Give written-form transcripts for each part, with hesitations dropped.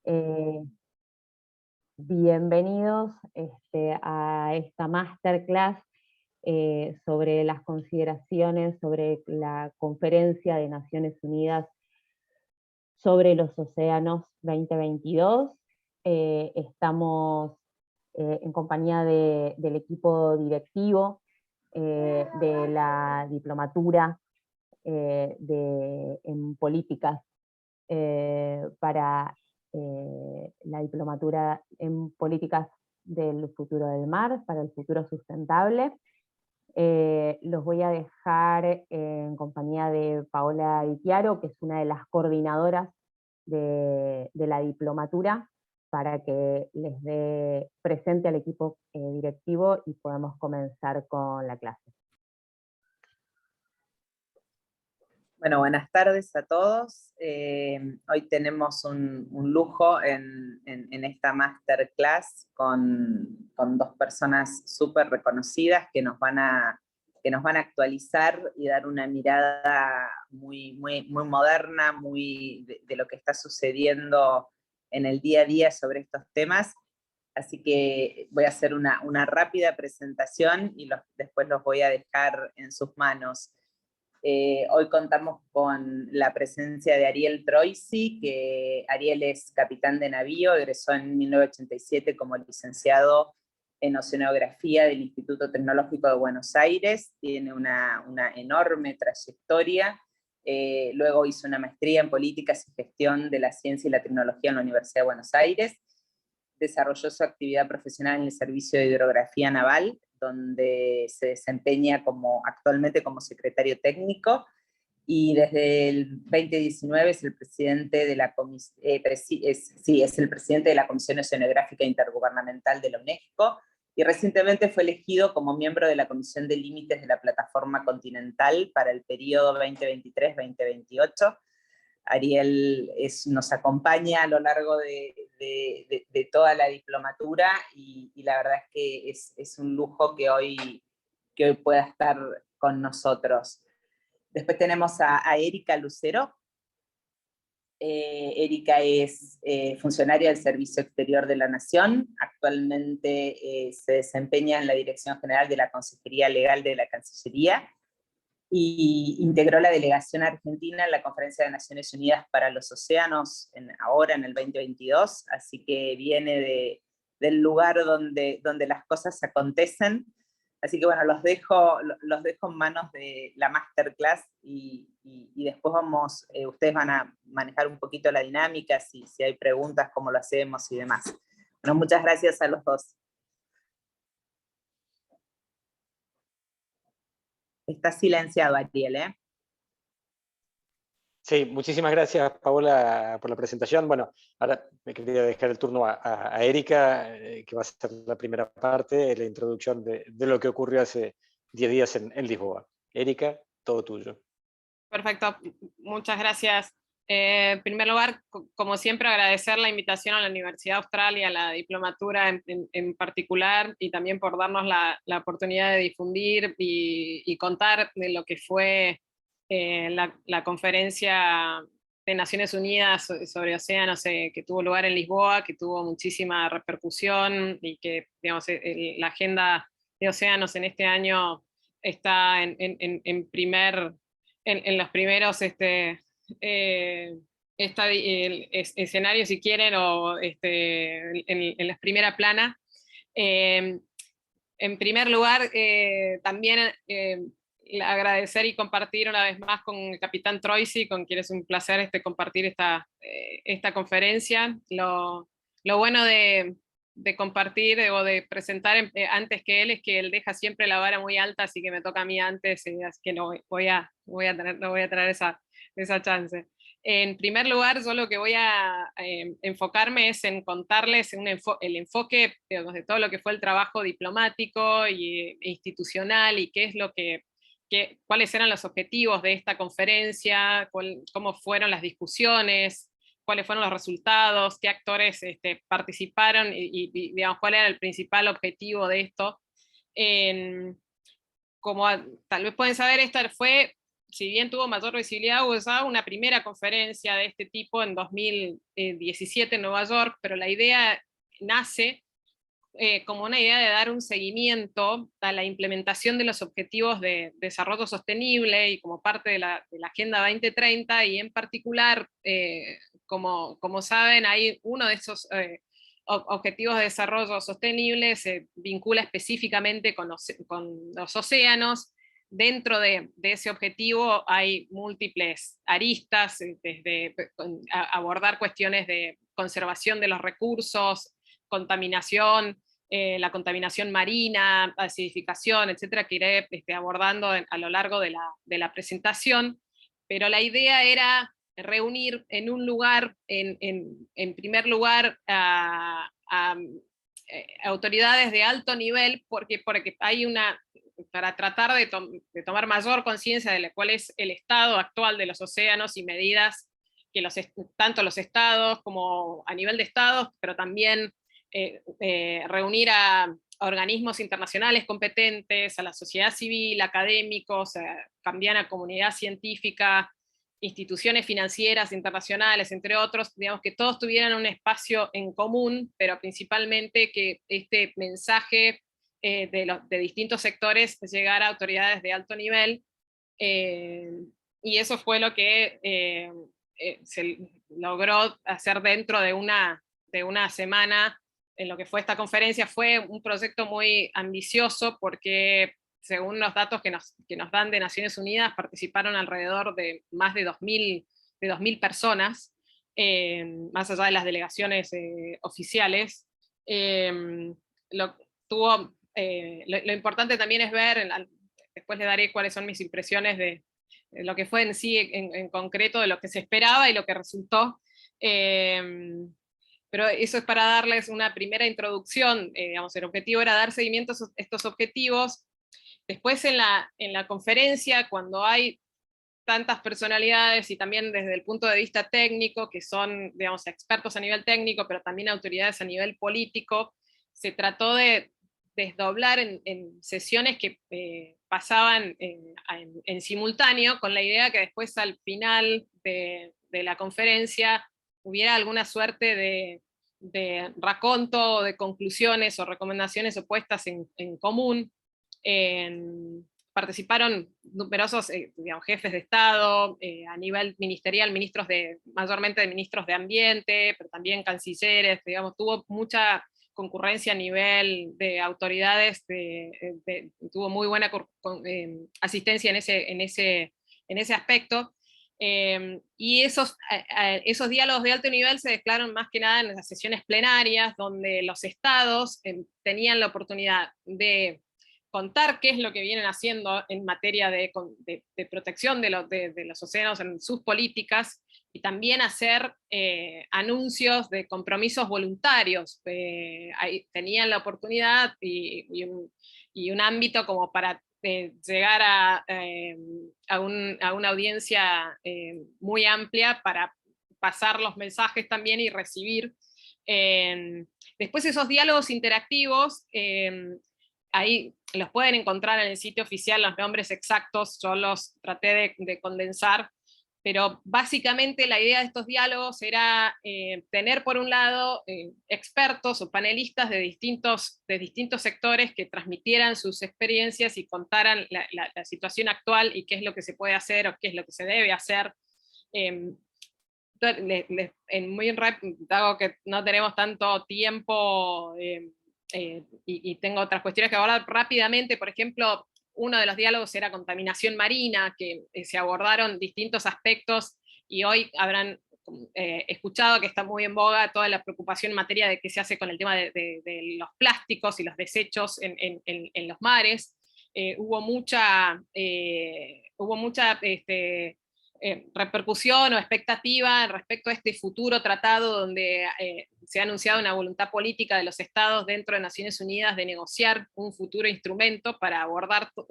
Eh, Bienvenidos a esta masterclass sobre las consideraciones sobre la Conferencia de Naciones Unidas sobre los Océanos 2022. Estamos en compañía del equipo directivo de la diplomatura en políticas para la diplomatura en políticas del futuro del mar, para el futuro sustentable. Los voy a dejar en compañía de Paola Di Chiaro, que es una de las coordinadoras de la diplomatura, para que les dé presente al equipo directivo y podamos comenzar con la clase. Bueno, buenas tardes a todos. Hoy tenemos un lujo en esta masterclass con dos personas súper reconocidas que nos van a actualizar y dar una mirada muy moderna, de lo que está sucediendo en el día a día sobre estos temas. Así que voy a hacer una rápida presentación y después los voy a dejar en sus manos. Hoy contamos con la presencia de Ariel Troisi, que Ariel es capitán de navío, egresó en 1987 como licenciado en Oceanografía del Instituto Tecnológico de Buenos Aires, tiene una enorme trayectoria, luego hizo una maestría en Políticas y Gestión de la Ciencia y la Tecnología en la Universidad de Buenos Aires, desarrolló su actividad profesional en el Servicio de Hidrografía Naval, donde se desempeña actualmente como secretario técnico, y desde el 2019 es el presidente de la es el presidente de la Comisión Oceanográfica Intergubernamental de la UNESCO, y recientemente fue elegido como miembro de la Comisión de Límites de la Plataforma Continental para el periodo 2023-2028. Ariel nos acompaña a lo largo de toda la diplomatura, y la verdad es que es un lujo que hoy pueda estar con nosotros. Después tenemos a Erika Lucero. Erika es funcionaria del Servicio Exterior de la Nación, actualmente se desempeña en la Dirección General de la Consejería Legal de la Cancillería, y integró la delegación argentina en la Conferencia de Naciones Unidas para los Océanos ahora en el 2022, así que viene del lugar donde las cosas acontecen. Así que bueno, los dejo en manos de la masterclass, y después ustedes van a manejar un poquito la dinámica, si hay preguntas, cómo lo hacemos y demás. Bueno, muchas gracias a los dos. Está silenciado, Ariel, ¿eh? Sí, muchísimas gracias, Paola, por la presentación. Bueno, ahora me quería dejar el turno a Erika, que va a ser la primera parte, la introducción de lo que ocurrió hace 10 días en Lisboa. Erika, todo tuyo. Perfecto, muchas gracias. En primer lugar, como siempre, agradecer la invitación a la Universidad Austral y a la diplomatura en particular, y también por darnos la oportunidad de difundir y contar de lo que fue la conferencia de Naciones Unidas sobre océanos que tuvo lugar en Lisboa, que tuvo muchísima repercusión, y que, digamos, la agenda de océanos en este año está en los primeros escenarios, si quieren, o en la primera plana. En primer lugar, también agradecer y compartir una vez más con el capitán Troisi, con quien es un placer compartir esta conferencia. Lo bueno de compartir o de presentar antes que él es que él deja siempre la vara muy alta, así que me toca a mí antes, así que no voy a tener esa chance. En primer lugar, yo lo que voy a enfocarme es en contarles el enfoque, digamos, de todo lo que fue el trabajo diplomático e institucional, y qué es cuáles eran los objetivos de esta conferencia, cómo fueron las discusiones, cuáles fueron los resultados, qué actores participaron, y digamos, cuál era el principal objetivo de esto. Como tal vez pueden saber, esta fue si bien tuvo mayor visibilidad, hubo ya una primera conferencia de este tipo en 2017 en Nueva York, pero la idea nace como una idea de dar un seguimiento a la implementación de los objetivos de desarrollo sostenible y como parte de la Agenda 2030, y en particular, como saben, hay uno de esos objetivos de desarrollo sostenible se vincula específicamente con los océanos. Dentro de ese objetivo hay múltiples aristas, desde abordar cuestiones de conservación de los recursos, contaminación, la contaminación marina, acidificación, etcétera, que iré abordando a lo largo de la presentación, pero la idea era reunir en un lugar, en primer lugar, a autoridades de alto nivel, porque hay para tratar de tomar mayor conciencia de cuál es el estado actual de los océanos y medidas que tanto los estados como a nivel de estados, pero también reunir a organismos internacionales competentes, a la sociedad civil, académicos, también a comunidad científica, instituciones financieras internacionales, entre otros, digamos, que todos tuvieran un espacio en común, pero principalmente que este mensaje de distintos sectores llegara a autoridades de alto nivel, y eso fue lo que se logró hacer dentro de una semana. En lo que fue esta conferencia fue un proyecto muy ambicioso, porque según los datos que nos dan de Naciones Unidas, participaron alrededor de más de 2.000 personas, más allá de las delegaciones oficiales. Lo importante también es ver, después le daré cuáles son mis impresiones de lo que fue en sí, en concreto, de lo que se esperaba y lo que resultó. Pero eso es para darles una primera introducción. Digamos, el objetivo era dar seguimiento a estos objetivos. Después en la conferencia, cuando hay tantas personalidades y también desde el punto de vista técnico, que son, digamos, expertos a nivel técnico, pero también autoridades a nivel político, se trató de desdoblar en sesiones que pasaban en simultáneo, con la idea que después al final de la conferencia hubiera alguna suerte de raconto, de conclusiones o recomendaciones opuestas en común. Participaron numerosos digamos, jefes de Estado, a nivel ministerial, mayormente ministros de Ambiente, pero también cancilleres, digamos, tuvo mucha concurrencia a nivel de autoridades, tuvo muy buena asistencia en ese aspecto. Y esos diálogos de alto nivel se declararon más que nada en las sesiones plenarias, donde los estados tenían la oportunidad de contar qué es lo que vienen haciendo en materia de protección de los océanos en sus políticas, y también hacer anuncios de compromisos voluntarios. Ahí tenían la oportunidad y un ámbito como para llegar a una audiencia muy amplia, para pasar los mensajes también y recibir. Después esos diálogos interactivos, ahí los pueden encontrar en el sitio oficial, los nombres exactos, yo los traté de condensar, pero básicamente la idea de estos diálogos era tener por un lado expertos o panelistas de distintos sectores que transmitieran sus experiencias y contaran la situación actual y qué es lo que se puede hacer o qué es lo que se debe hacer. Muy rápido, dado que no tenemos tanto tiempo y tengo otras cuestiones que abordar rápidamente. Por ejemplo, uno de los diálogos era contaminación marina, que se abordaron distintos aspectos, y hoy habrán escuchado que está muy en boga toda la preocupación en materia de qué se hace con el tema de los plásticos y los desechos en los mares. Hubo mucha repercusión o expectativa respecto a este futuro tratado, donde se ha anunciado una voluntad política de los estados dentro de Naciones Unidas de negociar un futuro instrumento para abordar todo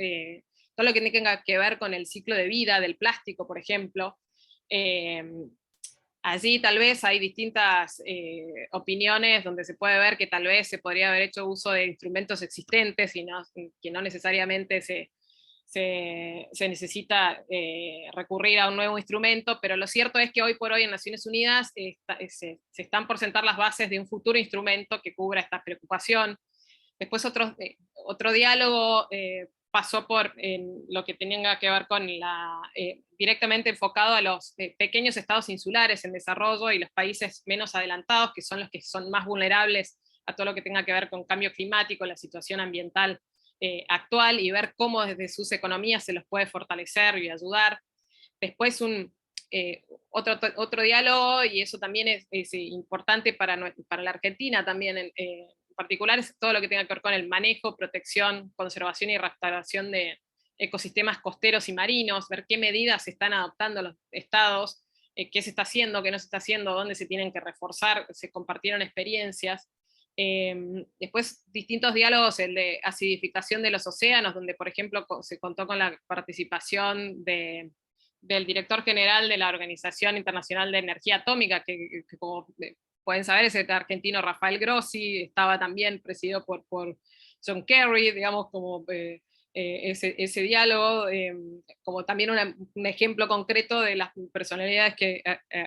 lo que tenga que ver con el ciclo de vida del plástico, por ejemplo. Allí tal vez hay distintas opiniones donde se puede ver que tal vez se podría haber hecho uso de instrumentos existentes y que no necesariamente se se necesita recurrir a un nuevo instrumento, pero lo cierto es que hoy por hoy en Naciones Unidas se están por sentar las bases de un futuro instrumento que cubra esta preocupación. Después otro diálogo pasó por lo que tenía que ver con directamente enfocado a los pequeños estados insulares en desarrollo y los países menos adelantados, que son los que son más vulnerables a todo lo que tenga que ver con cambio climático, la situación ambiental actual, y ver cómo desde sus economías se los puede fortalecer y ayudar. Después otro diálogo, y eso también es importante para la Argentina también, en particular, es todo lo que tenga que ver con el manejo, protección, conservación y restauración de ecosistemas costeros y marinos, ver qué medidas se están adoptando los estados, qué se está haciendo, qué no se está haciendo, dónde se tienen que reforzar, se compartieron experiencias. Después distintos diálogos, el de acidificación de los océanos, donde por ejemplo se contó con la participación del director general de la Organización Internacional de Energía Atómica, que como pueden saber es el argentino Rafael Grossi, estaba también presidido por John Kerry, digamos, como ese diálogo, como también un ejemplo concreto de las personalidades que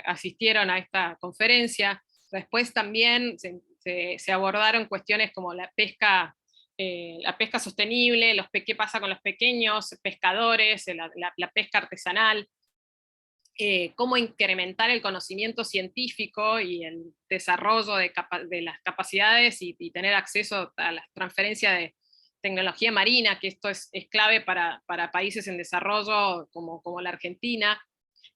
asistieron a esta conferencia. Después también se abordaron cuestiones como la pesca sostenible, qué pasa con los pequeños pescadores, la pesca artesanal, cómo incrementar el conocimiento científico y el desarrollo de las capacidades y tener acceso a la transferencia de tecnología marina, que esto es clave para países en desarrollo como la Argentina.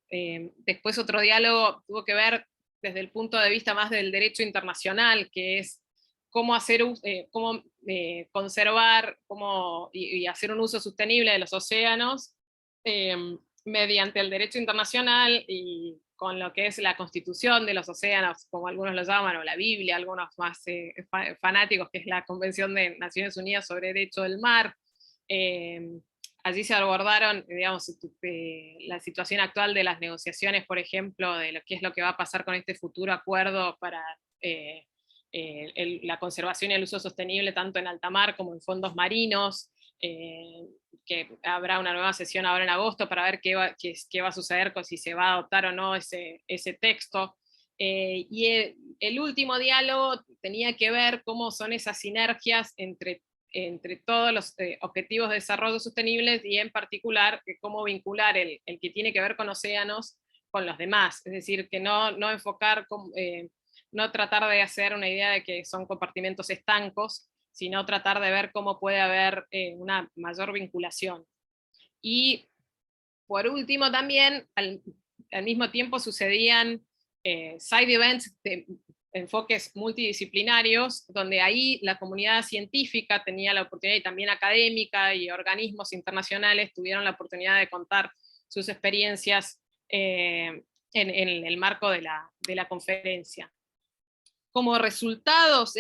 Después otro diálogo tuvo que ver desde el punto de vista más del derecho internacional, que es cómo conservar y hacer un uso sostenible de los océanos mediante el derecho internacional y con lo que es la constitución de los océanos, como algunos lo llaman, o la Biblia, algunos más fanáticos, que es la Convención de Naciones Unidas sobre Derecho del Mar. Allí se abordaron, digamos, la situación actual de las negociaciones, por ejemplo, de qué es lo que va a pasar con este futuro acuerdo para la conservación y el uso sostenible tanto en alta mar como en fondos marinos, que habrá una nueva sesión ahora en agosto para ver qué va a suceder si se va a adoptar o no ese texto. Y el último diálogo tenía que ver cómo son esas sinergias entre todos los objetivos de desarrollo sostenible, y en particular cómo vincular el que tiene que ver con océanos con los demás, es decir, que no enfocar, no tratar de hacer una idea de que son compartimentos estancos, sino tratar de ver cómo puede haber una mayor vinculación. Y por último también, al mismo tiempo sucedían side events de enfoques multidisciplinarios, donde ahí la comunidad científica tenía la oportunidad, y también académica y organismos internacionales tuvieron la oportunidad de contar sus experiencias en el marco de la conferencia. Como resultados,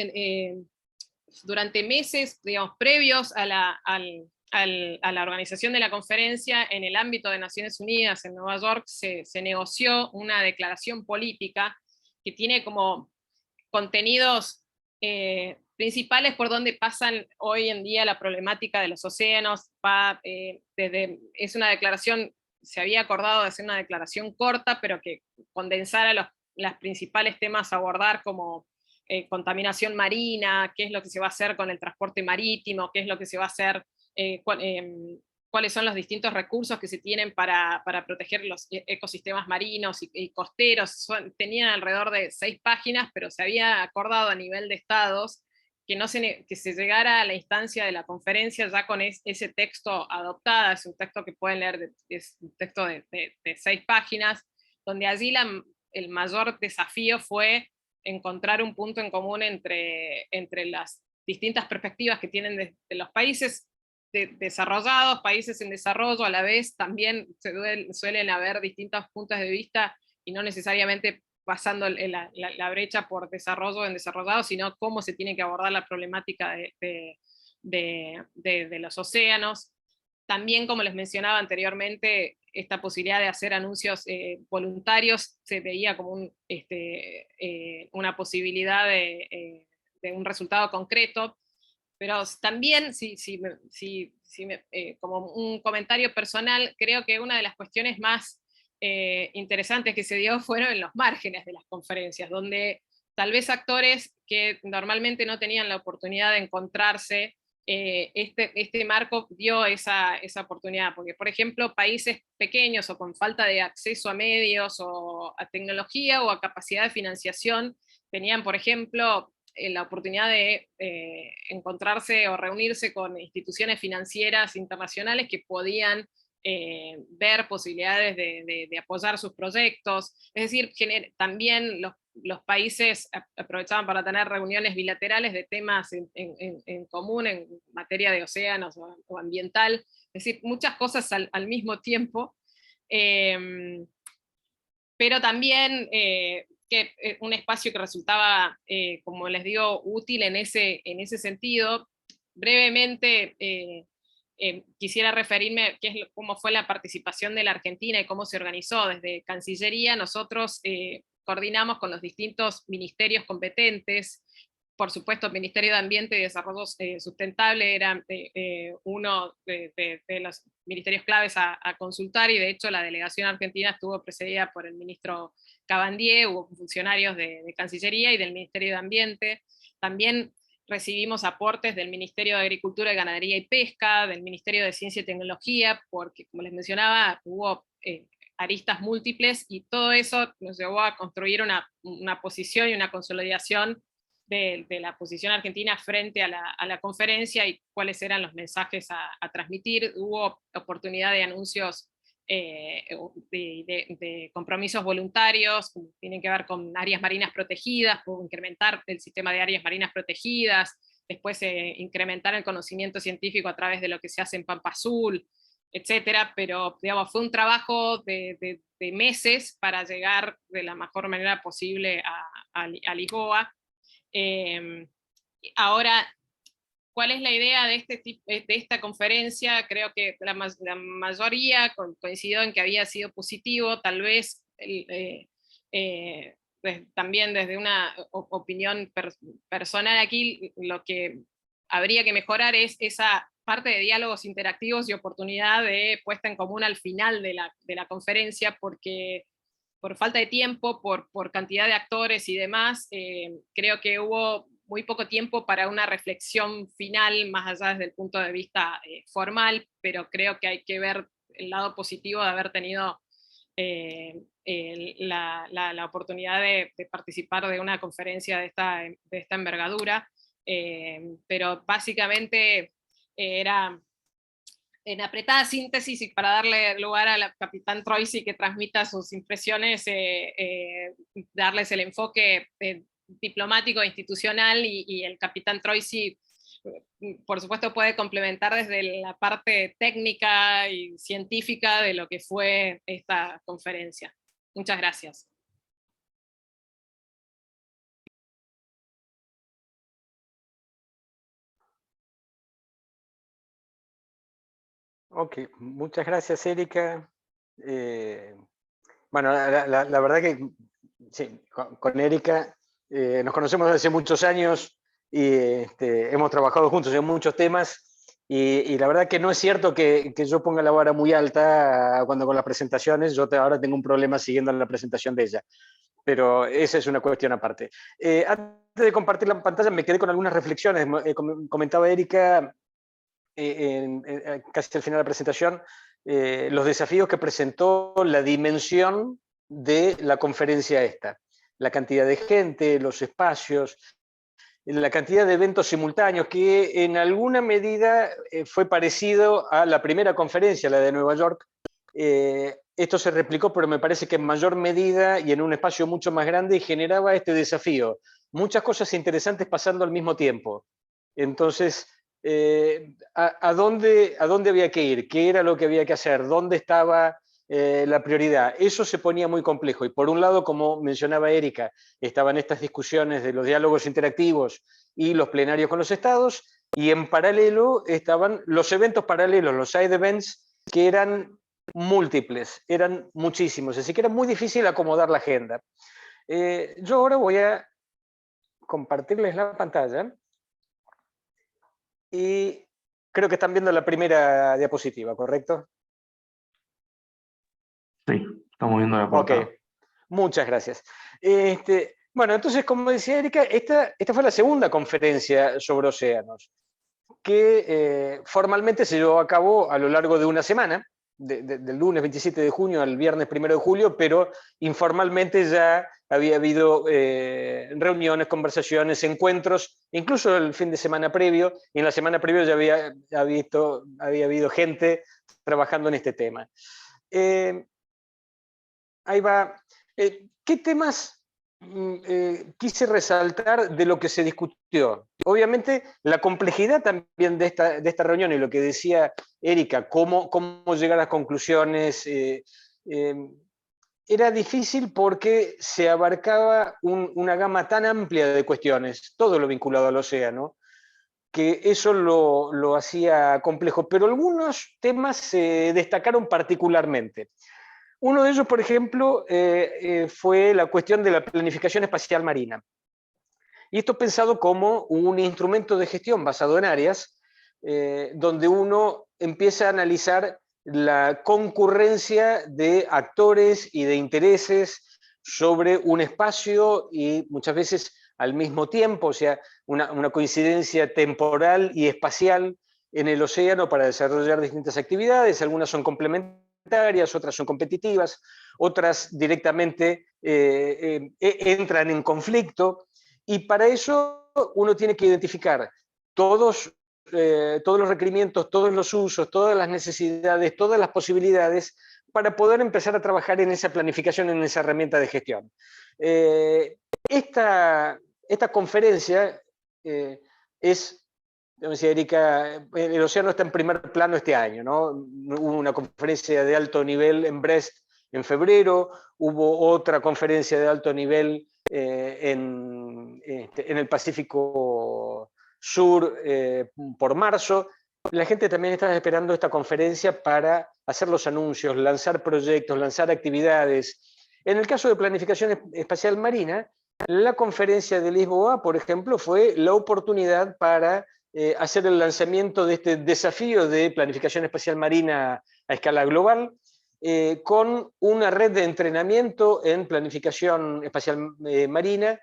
durante meses, digamos, previos a la organización de la conferencia, en el ámbito de Naciones Unidas en Nueva York se negoció una declaración política que tiene como contenidos principales por donde pasan hoy en día la problemática de los océanos. Es una declaración, se había acordado de hacer una declaración corta, pero que condensara los principales temas a abordar, como contaminación marina, qué es lo que se va a hacer con el transporte marítimo, qué es lo que se va a hacer, cuáles son los distintos recursos que se tienen para proteger los ecosistemas marinos y costeros. Tenían alrededor de 6 páginas, pero se había acordado a nivel de estados que se llegara a la instancia de la conferencia ya con ese texto adoptado. Es un texto que pueden leer, es un texto de 6 páginas, donde allí el mayor desafío fue encontrar un punto en común entre las distintas perspectivas que tienen de los países desarrollados, países en desarrollo. A la vez también suelen haber distintos puntos de vista, y no necesariamente pasando la brecha por desarrollo en desarrollado, sino cómo se tiene que abordar la problemática de los océanos. También, como les mencionaba anteriormente, esta posibilidad de hacer anuncios voluntarios se veía como una posibilidad de un resultado concreto, pero también si como un comentario personal, creo que una de las cuestiones más interesantes que se dio fueron en los márgenes de las conferencias, donde tal vez actores que normalmente no tenían la oportunidad de encontrarse, este marco dio esa oportunidad, porque por ejemplo países pequeños o con falta de acceso a medios o a tecnología o a capacidad de financiación, tenían por ejemplo la oportunidad de encontrarse o reunirse con instituciones financieras internacionales que podían ver posibilidades de apoyar sus proyectos. Es decir, también los países aprovechaban para tener reuniones bilaterales de temas en común en materia de océanos o ambiental. Es decir, muchas cosas al mismo tiempo. Pero también que un espacio que resultaba, como les digo, útil en ese sentido. Brevemente, quisiera referirme a cómo fue la participación de la Argentina y cómo se organizó. Desde Cancillería nosotros coordinamos con los distintos ministerios competentes. Por supuesto, el Ministerio de Ambiente y Desarrollo Sustentable era uno de los ministerios claves a consultar, y de hecho la delegación argentina estuvo precedida por el ministro Cabandier, hubo funcionarios de Cancillería y del Ministerio de Ambiente. También recibimos aportes del Ministerio de Agricultura, Ganadería y Pesca, del Ministerio de Ciencia y Tecnología, porque, como les mencionaba, hubo aristas múltiples, y todo eso nos llevó a construir una posición y una consolidación de la posición argentina frente a la conferencia y cuáles eran los mensajes a transmitir. Hubo oportunidad de anuncios de compromisos voluntarios, que tienen que ver con áreas marinas protegidas, por incrementar el sistema de áreas marinas protegidas, después incrementar el conocimiento científico a través de lo que se hace en Pampa Azul, etcétera. Pero digamos, fue un trabajo de meses para llegar de la mejor manera posible a Lisboa. Ahora, ¿cuál es la idea de esta conferencia? Creo que la mayoría coincidió en que había sido positivo. Tal vez también desde una opinión personal aquí, lo que habría que mejorar es esa parte de diálogos interactivos y oportunidad de puesta en común al final de la conferencia, porque por falta de tiempo, por cantidad de actores y demás, creo que hubo muy poco tiempo para una reflexión final, más allá desde el punto de vista formal, pero creo que hay que ver el lado positivo de haber tenido la oportunidad de participar de una conferencia de esta envergadura. Pero básicamente era, en apretada síntesis, y para darle lugar a la capitán Troisi que transmita sus impresiones, darles el enfoque diplomático e institucional, y el capitán Troisi, por supuesto, puede complementar desde la parte técnica y científica de lo que fue esta conferencia. Muchas gracias. Ok, muchas gracias, Erika. Bueno, la verdad que sí, con Erika nos conocemos desde hace muchos años y hemos trabajado juntos en muchos temas, y la verdad que no es cierto que yo ponga la vara muy alta cuando con las presentaciones. Yo ahora tengo un problema siguiendo la presentación de ella, pero esa es una cuestión aparte. Antes de compartir la pantalla me quedé con algunas reflexiones. Comentaba Erika casi al final de la presentación, los desafíos que presentó la dimensión de la conferencia esta. La cantidad de gente, los espacios, la cantidad de eventos simultáneos, que en alguna medida fue parecido a la primera conferencia, la de Nueva York. Esto se replicó, pero me parece que en mayor medida y en un espacio mucho más grande, y generaba este desafío. Muchas cosas interesantes pasando al mismo tiempo. Entonces, ¿a dónde había que ir? ¿Qué era lo que había que hacer? ¿Dónde estaba la prioridad? Eso se ponía muy complejo. Y por un lado, como mencionaba Erika, estaban estas discusiones de los diálogos interactivos y los plenarios con los estados, y en paralelo estaban los eventos paralelos, los side events, que eran múltiples, eran muchísimos, así que era muy difícil acomodar la agenda. Yo ahora voy a compartirles la pantalla. Y Creo que están viendo la primera diapositiva, ¿correcto? Sí, estamos viendo la portada. Ok, muchas gracias. Bueno, entonces, como decía Erika, esta fue la segunda conferencia sobre océanos, que formalmente se llevó a cabo a lo largo de una semana, del lunes 27 de junio al viernes 1 de julio, pero informalmente ya había habido reuniones, conversaciones, encuentros, incluso el fin de semana previo, y en la semana previa ya había habido gente trabajando en este tema. Ahí va. ¿Qué temas quise resaltar de lo que se discutió? Obviamente, la complejidad también de esta reunión y lo que decía Erika, cómo llegar a conclusiones. Era difícil porque se abarcaba una gama tan amplia de cuestiones, todo lo vinculado al océano, que eso lo hacía complejo. Pero algunos temas se destacaron particularmente. Uno de ellos, por ejemplo, fue la cuestión de la planificación espacial marina. Y esto pensado como un instrumento de gestión basado en áreas, donde uno empieza a analizar la concurrencia de actores y de intereses sobre un espacio y muchas veces al mismo tiempo, o sea, una coincidencia temporal y espacial en el océano para desarrollar distintas actividades. Algunas son complementarias, otras son competitivas, otras directamente entran en conflicto, y para eso uno tiene que identificar todos los requerimientos, todos los usos, todas las necesidades, todas las posibilidades para poder empezar a trabajar en esa planificación, en esa herramienta de gestión. Esta conferencia es, como decía Erika, el océano está en primer plano este año, ¿no? Hubo una conferencia de alto nivel en Brest en febrero, hubo otra conferencia de alto nivel en el Pacífico Sur por marzo. La gente también está esperando esta conferencia para hacer los anuncios, lanzar proyectos, lanzar actividades. En el caso de planificación espacial marina, la conferencia de Lisboa, por ejemplo, fue la oportunidad para hacer el lanzamiento de este desafío de planificación espacial marina a escala global, con una red de entrenamiento en planificación espacial marina,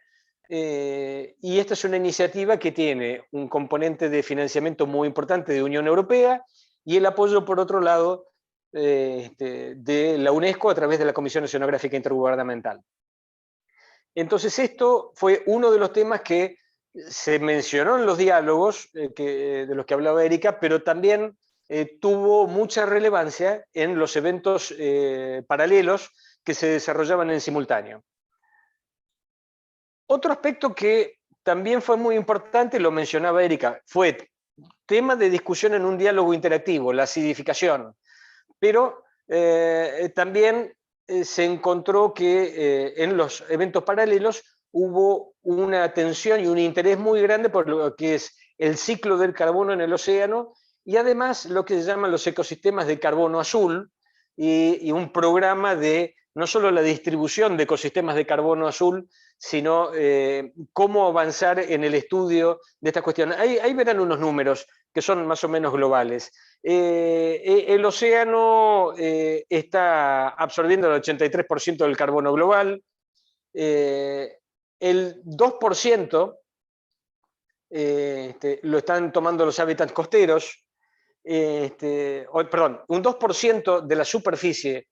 y esta es una iniciativa que tiene un componente de financiamiento muy importante de Unión Europea y el apoyo, por otro lado, de la UNESCO a través de la Comisión Oceanográfica Intergubernamental. Entonces esto fue uno de los temas que se mencionó en los diálogos de los que hablaba Erika, pero también tuvo mucha relevancia en los eventos paralelos que se desarrollaban en simultáneo. Otro aspecto que también fue muy importante, lo mencionaba Erika, fue tema de discusión en un diálogo interactivo, la acidificación, pero también se encontró que en los eventos paralelos hubo una atención y un interés muy grande por lo que es el ciclo del carbono en el océano y además lo que se llaman los ecosistemas de carbono azul y un programa de no solo la distribución de ecosistemas de carbono azul, sino cómo avanzar en el estudio de estas cuestiones. Ahí verán unos números que son más o menos globales. El océano está absorbiendo el 83% del carbono global, el 2% lo están tomando los hábitats costeros, perdón, un 2% de la superficie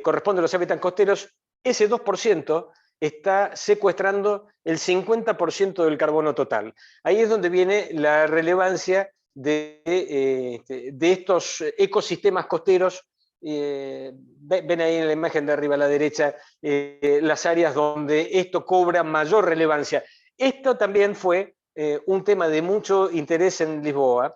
corresponde a los hábitats costeros, ese 2% está secuestrando el 50% del carbono total. Ahí es donde viene la relevancia de estos ecosistemas costeros. Ven ahí en la imagen de arriba a la derecha las áreas donde esto cobra mayor relevancia. Esto también fue un tema de mucho interés en Lisboa,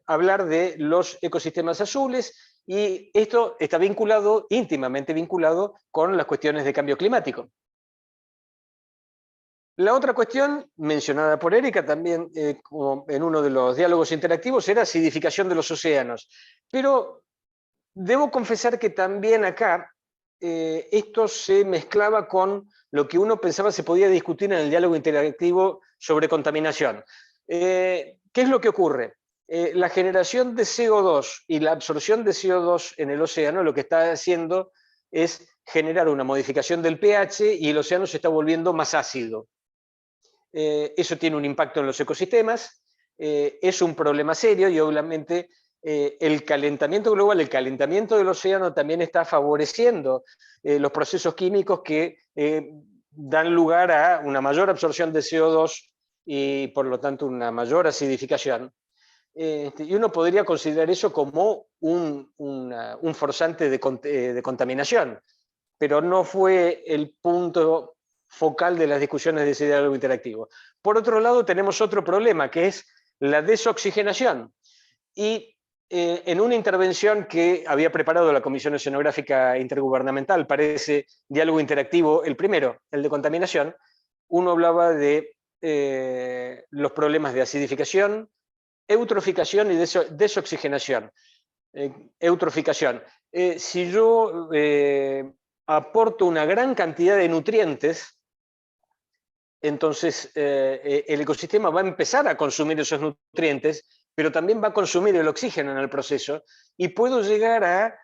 hablar de los ecosistemas azules, y esto está vinculado, íntimamente vinculado, con las cuestiones de cambio climático. La otra cuestión, mencionada por Erika también como en uno de los diálogos interactivos, era acidificación de los océanos. Pero debo confesar que también acá esto se mezclaba con lo que uno pensaba se podía discutir en el diálogo interactivo sobre contaminación. ¿Qué es lo que ocurre? la generación de CO2 y la absorción de CO2 en el océano lo que está haciendo es generar una modificación del pH y el océano se está volviendo más ácido. Eso tiene un impacto en los ecosistemas, es un problema serio y obviamente el calentamiento global, el calentamiento del océano también está favoreciendo los procesos químicos que dan lugar a una mayor absorción de CO2 y por lo tanto una mayor acidificación. Y uno podría considerar eso como un forzante de contaminación, pero no fue el punto focal de las discusiones de ese diálogo interactivo. Por otro lado, tenemos otro problema, que es la desoxigenación. Y en una intervención que había preparado la Comisión Oceanográfica Intergubernamental para ese diálogo interactivo, el primero, el de contaminación, uno hablaba de los problemas de acidificación, eutroficación y desoxigenación. Eutroficación. Si yo aporto una gran cantidad de nutrientes, entonces el ecosistema va a empezar a consumir esos nutrientes, pero también va a consumir el oxígeno en el proceso, y puedo llegar a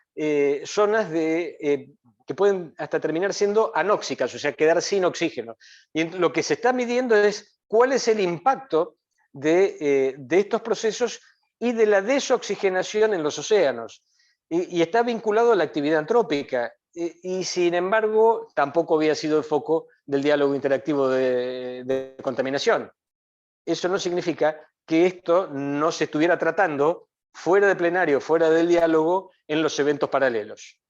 zonas que pueden hasta terminar siendo anóxicas, o sea, quedar sin oxígeno. Y lo que se está midiendo es cuál es el impacto de estos procesos y de la desoxigenación en los océanos. Y está vinculado a la actividad antrópica. Y sin embargo, tampoco había sido el foco del diálogo interactivo de contaminación. Eso no significa que esto no se estuviera tratando fuera de plenario, fuera del diálogo, en los eventos paralelos.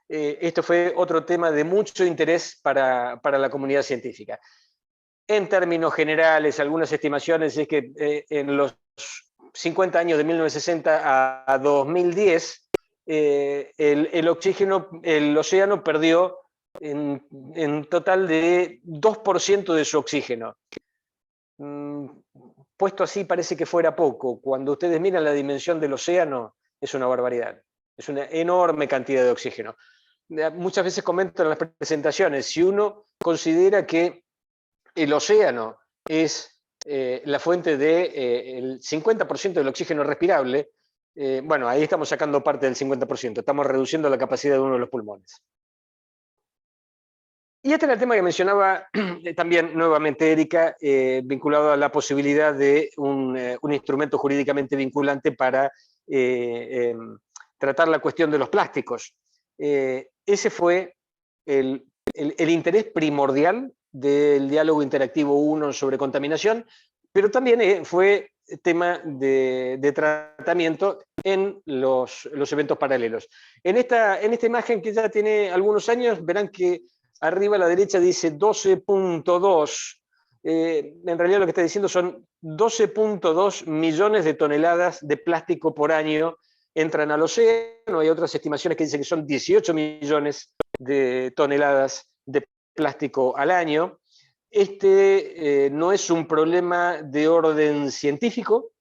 Esto fue otro tema de mucho interés para la comunidad científica. En términos generales, algunas estimaciones es que en los 50 años de 1960 a 2010, el océano perdió en total de 2% de su oxígeno. Puesto así parece que fuera poco. Cuando ustedes miran la dimensión del océano, es una barbaridad. Es una enorme cantidad de oxígeno. Muchas veces comento en las presentaciones, si uno considera que el océano es la fuente del 50% del oxígeno respirable, bueno, ahí estamos sacando parte del 50%, estamos reduciendo la capacidad de uno de los pulmones. Y este era el tema que mencionaba también nuevamente Erika, vinculado a la posibilidad de un instrumento jurídicamente vinculante para tratar la cuestión de los plásticos. Ese fue el interés primordial del diálogo interactivo 1 sobre contaminación, pero también fue tema de tratamiento en los eventos paralelos. En esta imagen, que ya tiene algunos años, verán que arriba a la derecha dice 12.2. En realidad lo que está diciendo son 12.2 millones de toneladas de plástico por año entran al océano. Hay otras estimaciones que dicen que son 18 millones de toneladas de plástico al año. Este no es un problema de orden científico,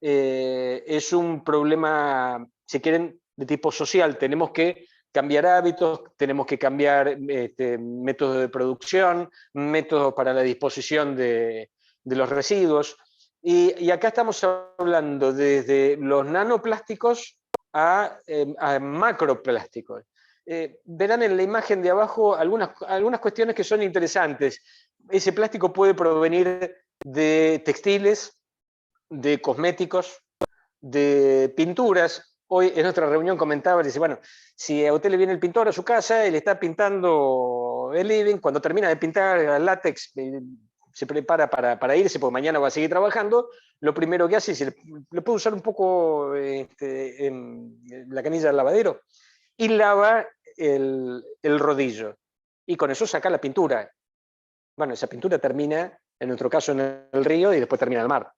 es un problema, si quieren, de tipo social. Tenemos que cambiar hábitos, tenemos que cambiar métodos de producción, métodos para la disposición de los residuos. Y acá estamos hablando desde los nanoplásticos a macroplásticos. Verán en la imagen de abajo algunas cuestiones que son interesantes. Ese plástico puede provenir de textiles, de cosméticos, de pinturas. Hoy en nuestra reunión comentaba, dice, bueno, si a usted le viene el pintor a su casa y le está pintando el living, cuando termina de pintar el látex, se prepara para irse, porque mañana va a seguir trabajando, lo primero que hace es, le puede usar un poco la canilla del lavadero, y lava el rodillo, y con eso saca la pintura. Bueno, esa pintura termina, en nuestro caso, en el río, y después termina en el mar.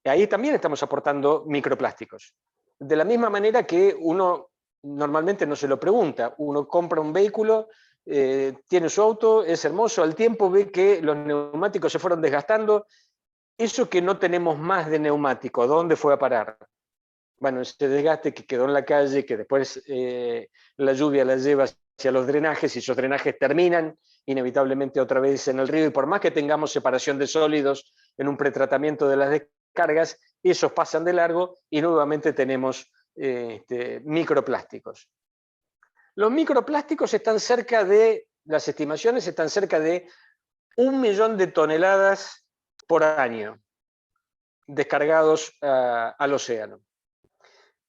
Y ahí también estamos aportando microplásticos. De la misma manera que uno normalmente no se lo pregunta, uno compra un vehículo, tiene su auto, es hermoso, al tiempo ve que los neumáticos se fueron desgastando. Eso que no tenemos más de neumático, ¿dónde fue a parar? Bueno, ese desgaste que quedó en la calle, que después la lluvia la lleva hacia los drenajes, y esos drenajes terminan inevitablemente otra vez en el río, y por más que tengamos separación de sólidos en un pretratamiento de las descargas, esos pasan de largo y nuevamente tenemos microplásticos. Los microplásticos están cerca de, las estimaciones están cerca de 1 millón de toneladas por año descargados al océano.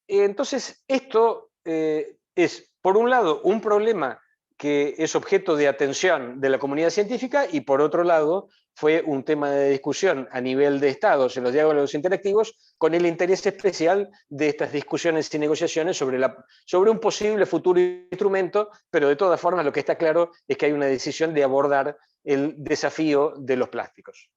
Entonces, esto es, por un lado, un problema que es objeto de atención de la comunidad científica y, por otro lado, fue un tema de discusión a nivel de estados en los diálogos interactivos, con el interés especial de estas discusiones y negociaciones sobre un posible futuro instrumento, pero de todas formas lo que está claro es que hay una decisión de abordar el desafío de los plásticos.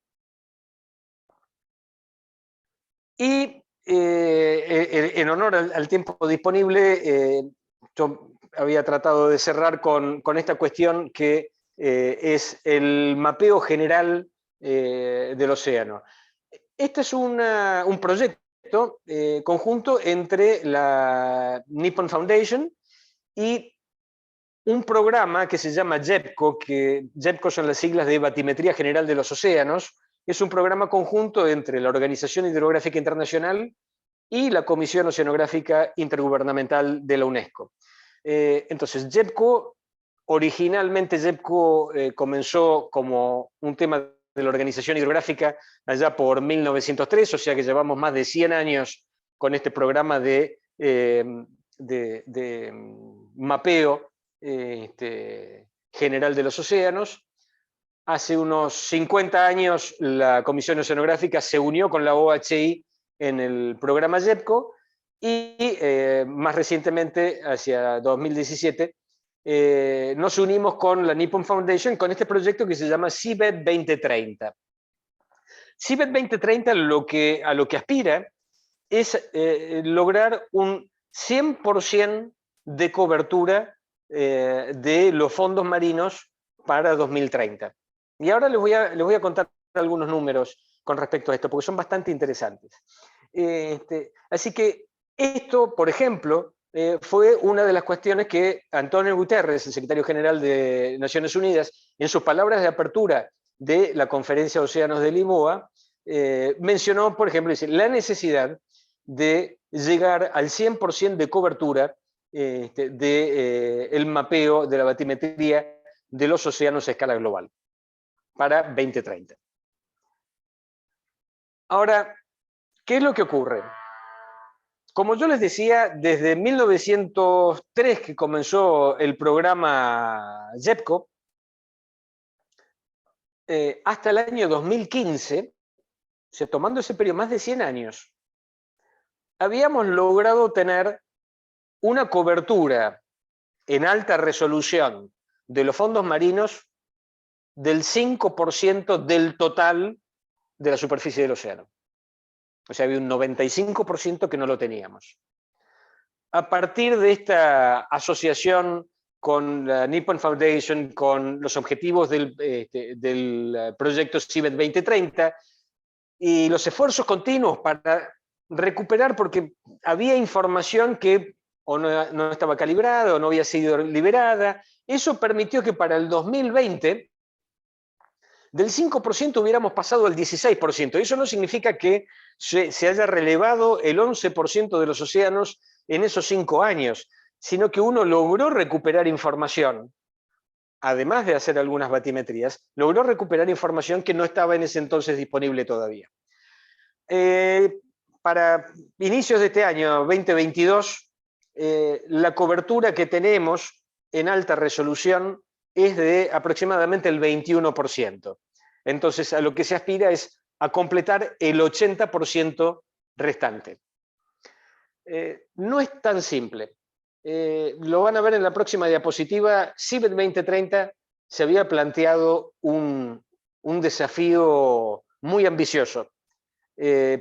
Y en honor al tiempo disponible, yo había tratado de cerrar con esta cuestión que es el mapeo general del océano. Este es un proyecto conjunto entre la Nippon Foundation y un programa que se llama JEPCO, que JEPCO son las siglas de Batimetría General de los Océanos. Es un programa conjunto entre la Organización Hidrográfica Internacional y la Comisión Oceanográfica Intergubernamental de la UNESCO. Entonces, JEPCO, originalmente JEPCO comenzó como un tema de la Organización Hidrográfica allá por 1903, o sea que llevamos más de 100 años con este programa de mapeo general de los océanos. Hace unos 50 años la Comisión Oceanográfica se unió con la OHI en el programa JEPCO y más recientemente, hacia 2017, nos unimos con la Nippon Foundation con este proyecto que se llama Seabed 2030. Seabed 2030 a lo que aspira es lograr un 100% de cobertura de los fondos marinos para 2030. Y ahora les voy a contar algunos números con respecto a esto, porque son bastante interesantes. Así que esto, por ejemplo, fue una de las cuestiones que Antonio Guterres, el secretario general de Naciones Unidas, en sus palabras de apertura de la Conferencia de Océanos de Lisboa, mencionó, por ejemplo, dice, la necesidad de llegar al 100% de cobertura del mapeo, de la batimetría de los océanos a escala global para 2030. Ahora, ¿qué es lo que ocurre? Como yo les decía, desde 1903 que comenzó el programa JEPCO, hasta el año 2015, o sea, tomando ese periodo, más de 100 años, habíamos logrado tener una cobertura en alta resolución de los fondos marinos del 5% del total de la superficie del océano. O sea, había un 95% que no lo teníamos. A partir de esta asociación con la Nippon Foundation, con los objetivos del proyecto Seabed 2030 y los esfuerzos continuos para recuperar, porque había información que o no estaba calibrada o no había sido liberada. Eso permitió que para el 2020 del 5% hubiéramos pasado al 16%. Eso no significa que se haya relevado el 11% de los océanos en esos 5 años, sino que uno logró recuperar información, además de hacer algunas batimetrías, logró recuperar información que no estaba en ese entonces disponible todavía. Para inicios de este año, 2022, la cobertura que tenemos en alta resolución es de aproximadamente el 21%. Entonces, a lo que se aspira es a completar el 80% restante. No es tan simple. Lo van a ver en la próxima diapositiva. Seabed 2030 se había planteado un desafío muy ambicioso,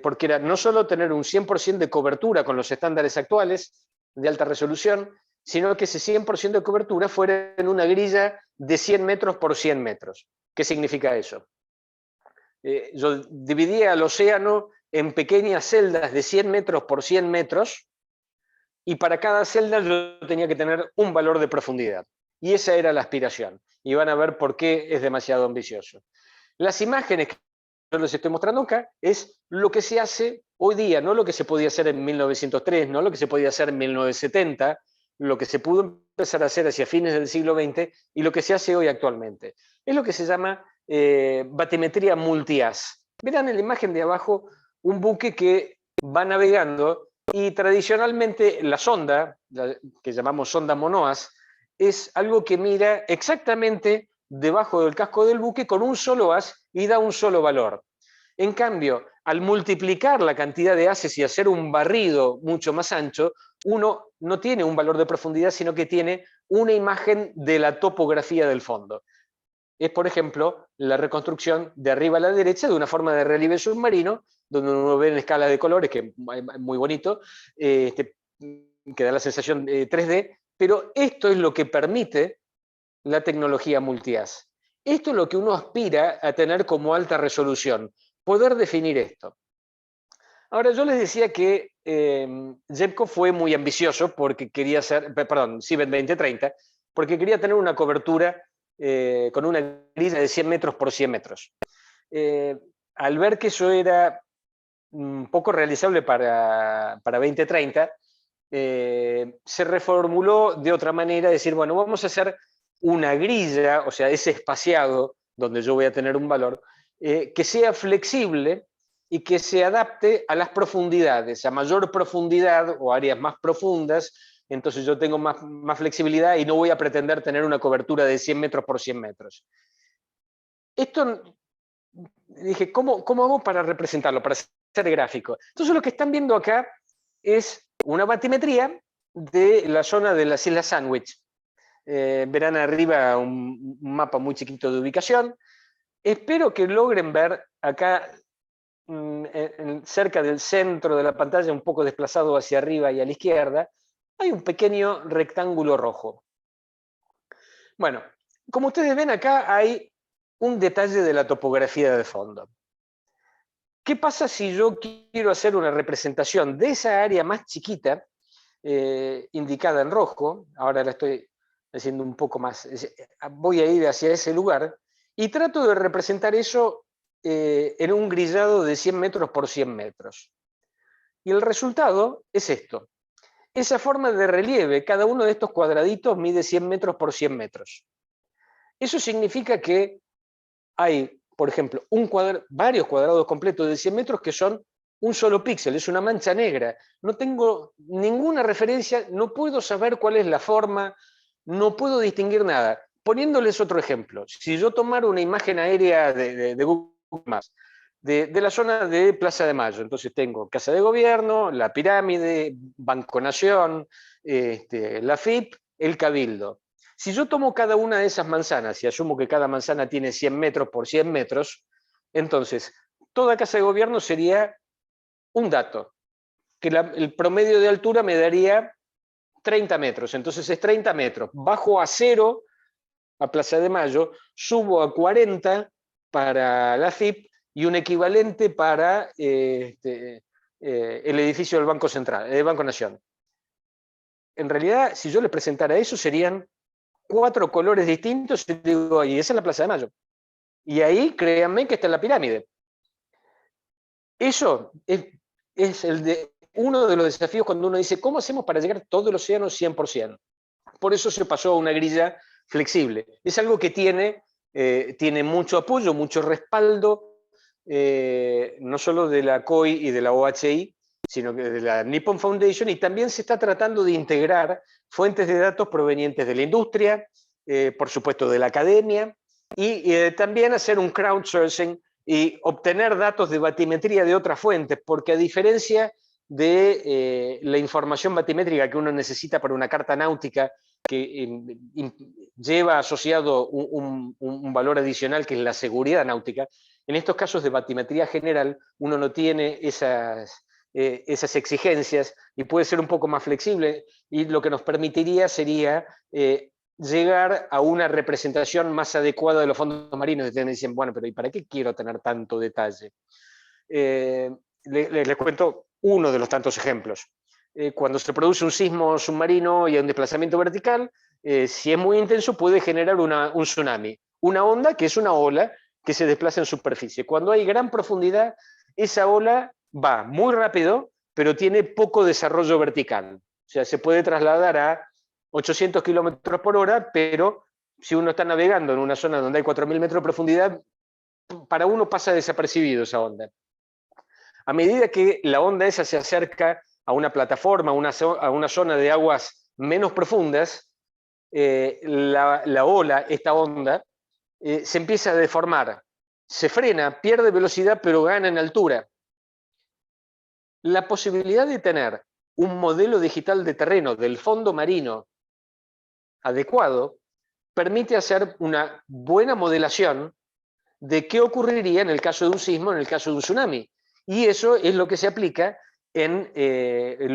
porque era no solo tener un 100% de cobertura con los estándares actuales de alta resolución, sino que ese 100% de cobertura fuera en una grilla de 100 metros por 100 metros. ¿Qué significa eso? Yo dividía el océano en pequeñas celdas de 100 metros por 100 metros y para cada celda yo tenía que tener un valor de profundidad. Y esa era la aspiración. Y van a ver por qué es demasiado ambicioso. Las imágenes les estoy mostrando acá es lo que se hace hoy día, no lo que se podía hacer en 1903, no lo que se podía hacer en 1970, lo que se pudo empezar a hacer hacia fines del siglo XX y lo que se hace hoy actualmente. Es lo que se llama batimetría multi-haz. Verán en la imagen de abajo un buque que va navegando y tradicionalmente la sonda, que llamamos sonda monohaz, es algo que mira exactamente debajo del casco del buque con un solo haz y da un solo valor. En cambio, al multiplicar la cantidad de haces y hacer un barrido mucho más ancho, uno no tiene un valor de profundidad, sino que tiene una imagen de la topografía del fondo. Es, por ejemplo, la reconstrucción de arriba a la derecha de una forma de relieve submarino, donde uno ve en escala de colores, que es muy bonito, que da la sensación 3D, pero esto es lo que permite la tecnología multi-haz. Esto es lo que uno aspira a tener como alta resolución, poder definir esto. Ahora, yo les decía que JEPCO fue muy ambicioso porque quería hacer, perdón, CIBEN 2030, porque quería tener una cobertura con una grilla de 100 metros por 100 metros. Al ver que eso era poco realizable para 2030, se reformuló de otra manera, decir, bueno, vamos a hacer una grilla, o sea, ese espaciado donde yo voy a tener un valor, que sea flexible y que se adapte a las profundidades, a mayor profundidad o áreas más profundas, entonces yo tengo más flexibilidad y no voy a pretender tener una cobertura de 100 metros por 100 metros. Esto, dije, ¿cómo hago para representarlo, para ser gráfico? Entonces lo que están viendo acá es una batimetría de la zona de las Islas Sandwich. Verán arriba un mapa muy chiquito de ubicación. Espero que logren ver acá, cerca del centro de la pantalla, un poco desplazado hacia arriba y a la izquierda, hay un pequeño rectángulo rojo. Bueno, como ustedes ven acá hay un detalle de la topografía de fondo. ¿Qué pasa si yo quiero hacer una representación de esa área más chiquita, indicada en rojo? Ahora la estoy haciendo un poco más, voy a ir hacia ese lugar y trato de representar eso en un grillado de 100 metros por 100 metros. Y el resultado es esto. Esa forma de relieve, cada uno de estos cuadraditos mide 100 metros por 100 metros. Eso significa que hay, por ejemplo, varios cuadrados completos de 100 metros que son un solo píxel, es una mancha negra. No tengo ninguna referencia, no puedo saber cuál es la forma, no puedo distinguir nada. Poniéndoles otro ejemplo, si yo tomara una imagen aérea de Google Maps, de la zona de Plaza de Mayo, entonces tengo Casa de Gobierno, la Pirámide, Banco Nación, la FIP, el Cabildo. Si yo tomo cada una de esas manzanas y asumo que cada manzana tiene 100 metros por 100 metros, entonces toda Casa de Gobierno sería un dato, que el promedio de altura me daría 30 metros, entonces es 30 metros. Bajo a 0 a Plaza de Mayo, subo a 40 para la FIP y un equivalente para el edificio del Banco Central, del Banco Nación. En realidad, si yo les presentara eso, serían 4 colores distintos y digo, y esa es la Plaza de Mayo. Y ahí, créanme que está la pirámide. Eso es uno de los desafíos cuando uno dice, ¿cómo hacemos para llegar todo el océano 100%? Por eso se pasó a una grilla flexible. Es algo que tiene mucho apoyo, mucho respaldo, no solo de la COI y de la OHI, sino que de la Nippon Foundation, y también se está tratando de integrar fuentes de datos provenientes de la industria, por supuesto de la academia, y también hacer un crowdsourcing y obtener datos de batimetría de otras fuentes, porque a diferencia de la información batimétrica que uno necesita para una carta náutica, que lleva asociado un valor adicional que es la seguridad náutica, en estos casos de batimetría general uno no tiene esas exigencias y puede ser un poco más flexible, y lo que nos permitiría sería llegar a una representación más adecuada de los fondos marinos. Ustedes me dicen, bueno, pero ¿y para qué quiero tener tanto detalle? Les cuento uno de los tantos ejemplos. Cuando se produce un sismo submarino y un desplazamiento vertical, si es muy intenso puede generar un tsunami. Una onda, que es una ola, que se desplaza en superficie. Cuando hay gran profundidad, esa ola va muy rápido, pero tiene poco desarrollo vertical. O sea, se puede trasladar a 800 kilómetros por hora, pero si uno está navegando en una zona donde hay 4.000 metros de profundidad, para uno pasa desapercibido esa onda. A medida que la onda esa se acerca a una plataforma, a una zona de aguas menos profundas, la ola, esta onda, se empieza a deformar, se frena, pierde velocidad, pero gana en altura. La posibilidad de tener un modelo digital de terreno del fondo marino adecuado permite hacer una buena modelación de qué ocurriría en el caso de un sismo, en el caso de un tsunami. Y eso es lo que se aplica en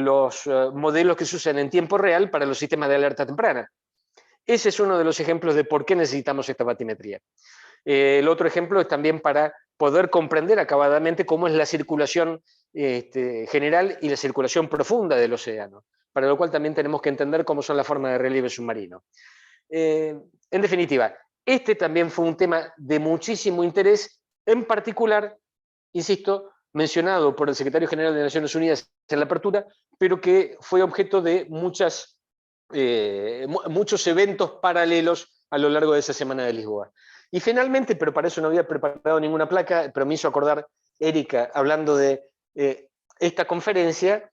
los modelos que se usan en tiempo real para los sistemas de alerta temprana. Ese es uno de los ejemplos de por qué necesitamos esta batimetría. El otro ejemplo es también para poder comprender acabadamente cómo es la circulación general y la circulación profunda del océano, para lo cual también tenemos que entender cómo son las formas de relieve submarino. En definitiva, este también fue un tema de muchísimo interés, en particular, insisto, mencionado por el Secretario General de Naciones Unidas en la apertura, pero que fue objeto de muchos eventos paralelos a lo largo de esa semana de Lisboa. Y finalmente, pero para eso no había preparado ninguna placa, pero me hizo acordar Erika, hablando de esta conferencia,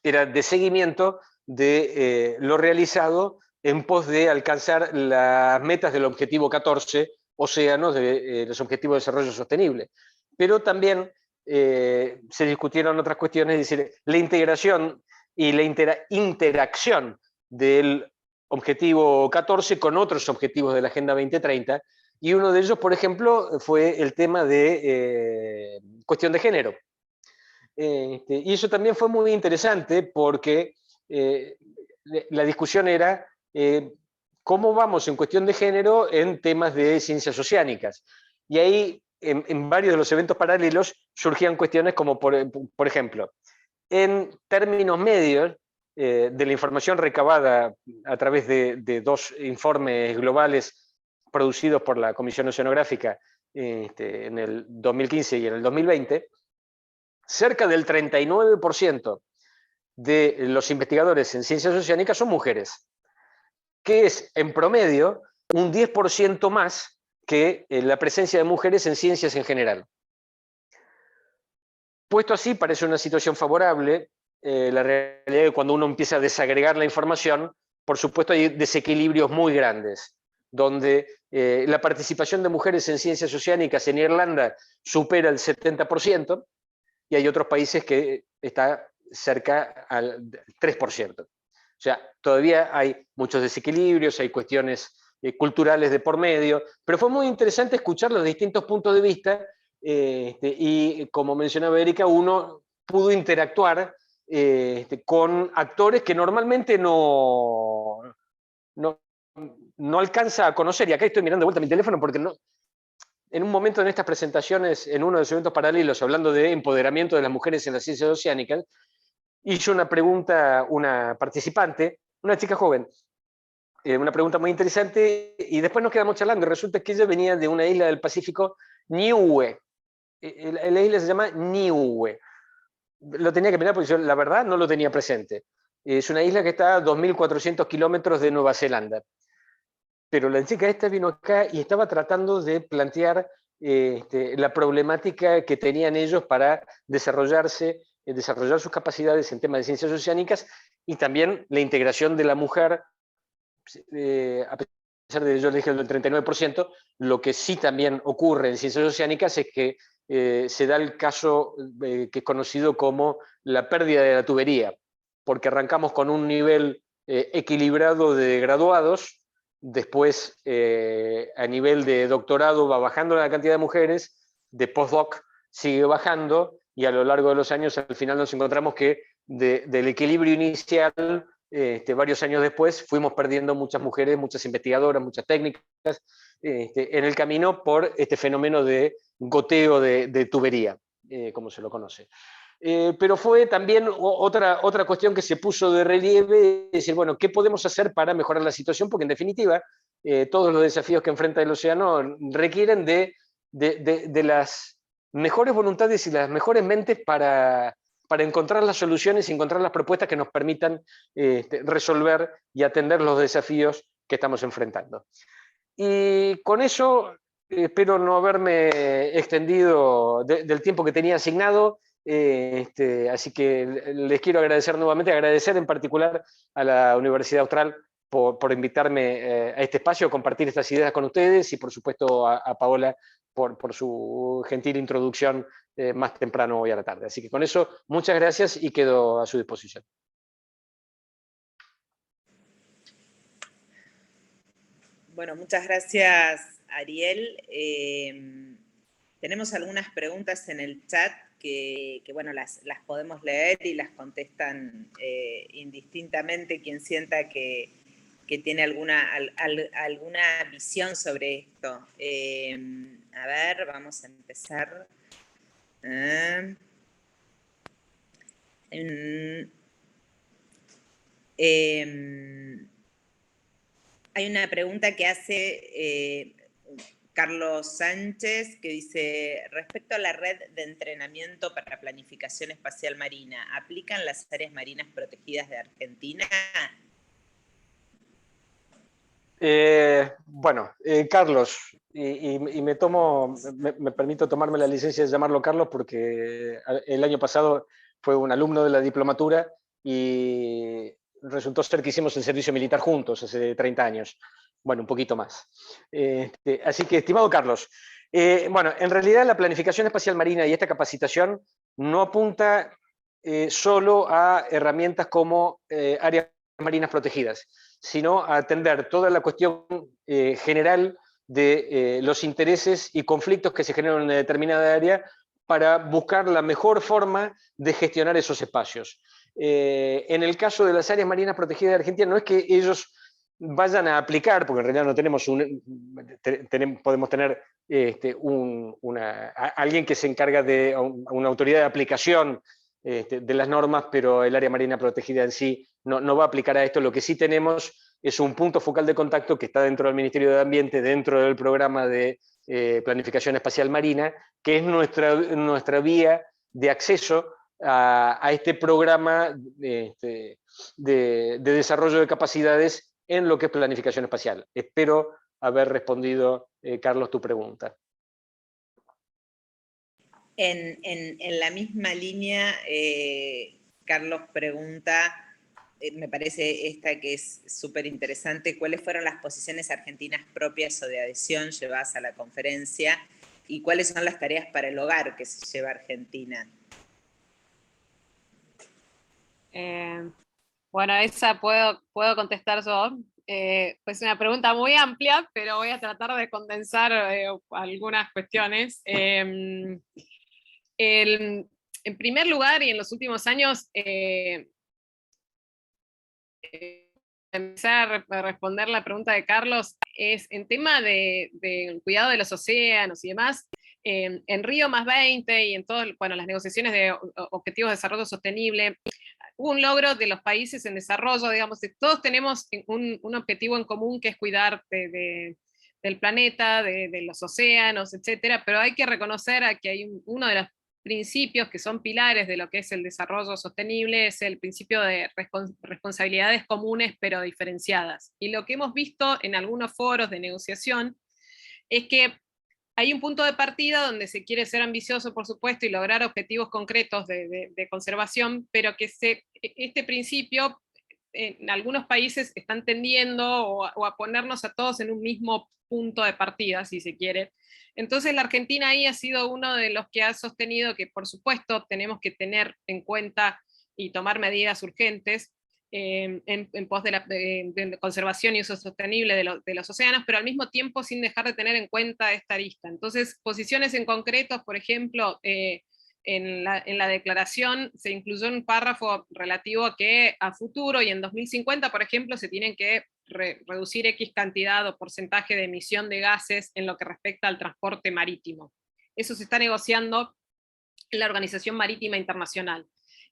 era de seguimiento de lo realizado en pos de alcanzar las metas del objetivo 14, océanos, de los objetivos de desarrollo sostenible. Pero también se discutieron otras cuestiones, es decir, la integración y la interacción del objetivo 14 con otros objetivos de la Agenda 2030, y uno de ellos, por ejemplo, fue el tema de cuestión de género. Y eso también fue muy interesante porque la discusión era cómo vamos en cuestión de género en temas de ciencias oceánicas. Y ahí, en varios de los eventos paralelos, surgían cuestiones como, por ejemplo, en términos medios, de la información recabada a través de dos informes globales producidos por la Comisión Oceanográfica en el 2015 y en el 2020, cerca del 39% de los investigadores en ciencias oceánicas son mujeres, que es en promedio un 10% más que la presencia de mujeres en ciencias en general. Puesto así, parece una situación favorable. La realidad es que cuando uno empieza a desagregar la información, por supuesto hay desequilibrios muy grandes, donde la participación de mujeres en ciencias oceánicas en Irlanda supera el 70%, y hay otros países que está cerca al 3%. O sea, todavía hay muchos desequilibrios, hay cuestiones culturales de por medio, pero fue muy interesante escuchar los distintos puntos de vista y, como mencionaba Erika, uno pudo interactuar con actores que normalmente no alcanza a conocer. Y acá estoy mirando de vuelta mi teléfono porque no, en un momento en estas presentaciones, en uno de los eventos paralelos, hablando de empoderamiento de las mujeres en las ciencias oceánicas, hizo una pregunta una participante, una chica joven, una pregunta muy interesante, y después nos quedamos charlando, y resulta que ella venía de una isla del Pacífico, Niue. La isla se llama Niue. Lo tenía que mirar porque yo, la verdad, no lo tenía presente. Es una isla que está a 2.400 kilómetros de Nueva Zelanda. Pero la chica esta vino acá y estaba tratando de plantear la problemática que tenían ellos para desarrollar sus capacidades en temas de ciencias oceánicas, y también la integración de la mujer, a pesar de, yo le dije, el 39%, lo que sí también ocurre en ciencias oceánicas es que se da el caso que es conocido como la pérdida de la tubería, porque arrancamos con un nivel equilibrado de graduados. Después, a nivel de doctorado va bajando la cantidad de mujeres, de postdoc sigue bajando, y a lo largo de los años al final nos encontramos que del equilibrio inicial, varios años después, fuimos perdiendo muchas mujeres, muchas investigadoras, muchas técnicas, en el camino por este fenómeno de goteo de tubería, como se lo conoce. Pero fue también otra cuestión que se puso de relieve, es decir, bueno, ¿qué podemos hacer para mejorar la situación? Porque en definitiva, todos los desafíos que enfrenta el océano requieren de las mejores voluntades y las mejores mentes para encontrar las soluciones y encontrar las propuestas que nos permitan resolver y atender los desafíos que estamos enfrentando. Y con eso espero no haberme extendido del tiempo que tenía asignado, así que les quiero agradecer nuevamente, agradecer en particular a la Universidad Austral por invitarme a este espacio, a compartir estas ideas con ustedes, y por supuesto a Paola por su gentil introducción más temprano hoy a la tarde. Así que con eso, muchas gracias y quedo a su disposición. Bueno, muchas gracias, Ariel. Tenemos algunas preguntas en el chat que bueno, las podemos leer y las contestan indistintamente quien sienta que tiene alguna visión sobre esto. A ver, vamos a empezar. Hay una pregunta que hace Carlos Sánchez, que dice, respecto a la red de entrenamiento para planificación espacial marina, ¿aplican las áreas marinas protegidas de Argentina? Bueno, Carlos, y me permito tomarme la licencia de llamarlo Carlos porque el año pasado fue un alumno de la diplomatura y resultó ser que hicimos el servicio militar juntos hace 30 años, bueno, un poquito más. Así que, estimado Carlos, bueno, en realidad la planificación espacial marina y esta capacitación no apunta solo a herramientas como áreas marinas protegidas, sino a atender toda la cuestión general de los intereses y conflictos que se generan en una determinada área para buscar la mejor forma de gestionar esos espacios. En el caso de las áreas marinas protegidas de Argentina, no es que ellos vayan a aplicar, porque en realidad no tenemos podemos tener alguien que se encarga de una autoridad de aplicación de las normas, pero el área marina protegida en sí no va a aplicar a esto. Lo que sí tenemos es un punto focal de contacto que está dentro del Ministerio de Ambiente, dentro del programa de planificación espacial marina, que es nuestra vía de acceso a este programa de desarrollo de capacidades en lo que es planificación espacial. Espero haber respondido, Carlos, tu pregunta. En la misma línea, Carlos pregunta, me parece esta que es súper interesante, ¿cuáles fueron las posiciones argentinas propias o de adhesión llevadas a la conferencia y cuáles son las tareas para el hogar que se lleva Argentina? Bueno, esa puedo contestar yo. Pues una pregunta muy amplia, pero voy a tratar de condensar algunas cuestiones. En primer lugar, y en los últimos años, empezar a responder la pregunta de Carlos, es en tema de cuidado de los océanos y demás. En Río+20 y en todas las negociaciones de objetivos de desarrollo sostenible, hubo un logro de los países en desarrollo, digamos, todos tenemos un objetivo en común que es cuidar del planeta, de los océanos, etcétera, pero hay que reconocer que hay uno de los principios que son pilares de lo que es el desarrollo sostenible, es el principio de responsabilidades comunes pero diferenciadas. Y lo que hemos visto en algunos foros de negociación es que hay un punto de partida donde se quiere ser ambicioso, por supuesto, y lograr objetivos concretos de conservación, pero que este principio en algunos países están tendiendo o a ponernos a todos en un mismo punto de partida, si se quiere. Entonces la Argentina ahí ha sido uno de los que ha sostenido que, por supuesto, tenemos que tener en cuenta y tomar medidas urgentes en pos de la conservación y uso sostenible de los océanos, pero al mismo tiempo sin dejar de tener en cuenta esta arista. Entonces, posiciones en concreto, por ejemplo, en la declaración se incluyó un párrafo relativo a que a futuro y en 2050, por ejemplo, se tienen que reducir X cantidad o porcentaje de emisión de gases en lo que respecta al transporte marítimo. Eso se está negociando en la Organización Marítima Internacional.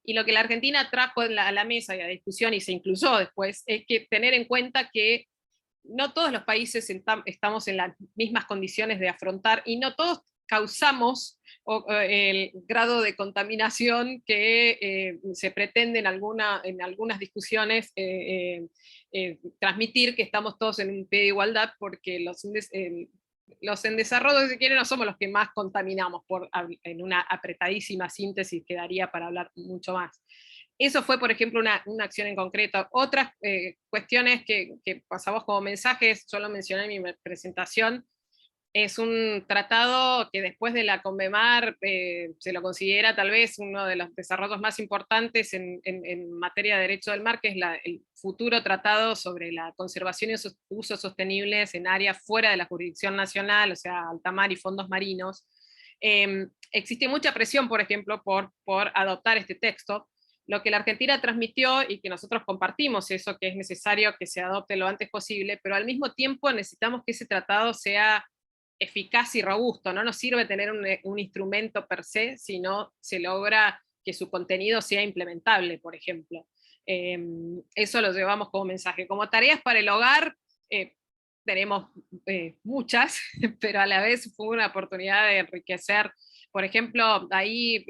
Y lo que la Argentina trajo a la mesa y a la discusión, y se incluyó después, es que tener en cuenta que no todos los países estamos en las mismas condiciones de afrontar, y no todos causamos el grado de contaminación que se pretende en algunas discusiones transmitir, que estamos todos en un pie de igualdad, porque los en desarrollo, si quieren, no somos los que más contaminamos, en una apretadísima síntesis que daría para hablar mucho más. Eso fue, por ejemplo, una acción en concreto. Otras cuestiones que pasamos como mensajes, yo lo mencioné en mi presentación, es un tratado que después de la CONVEMAR se lo considera tal vez uno de los desarrollos más importantes en materia de derecho del mar, que es el futuro tratado sobre la conservación y usos sostenibles en áreas fuera de la jurisdicción nacional, o sea, alta mar y fondos marinos. Existe mucha presión, por ejemplo, por adoptar este texto. Lo que la Argentina transmitió, y que nosotros compartimos eso, que es necesario que se adopte lo antes posible, pero al mismo tiempo necesitamos que ese tratado sea eficaz y robusto. No nos sirve tener un instrumento per se, sino se logra que su contenido sea implementable, por ejemplo. Eso lo llevamos como mensaje. Como tareas para el hogar, tenemos muchas, pero a la vez fue una oportunidad de enriquecer. Por ejemplo, ahí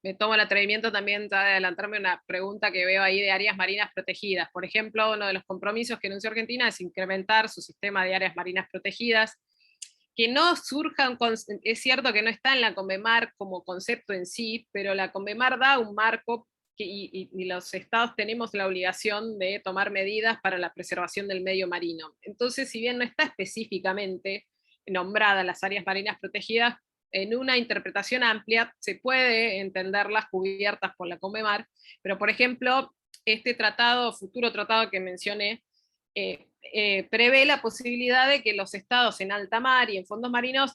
me tomo el atrevimiento también de adelantarme una pregunta que veo ahí de áreas marinas protegidas. Por ejemplo, uno de los compromisos que anunció Argentina es incrementar su sistema de áreas marinas protegidas, que no surjan, es cierto que no está en la CONVEMAR como concepto en sí, pero la CONVEMAR da un marco y los estados tenemos la obligación de tomar medidas para la preservación del medio marino. Entonces, si bien no está específicamente nombrada las áreas marinas protegidas, en una interpretación amplia se puede entenderlas cubiertas por la CONVEMAR, pero por ejemplo, este tratado, futuro tratado que mencioné, prevé la posibilidad de que los estados en alta mar y en fondos marinos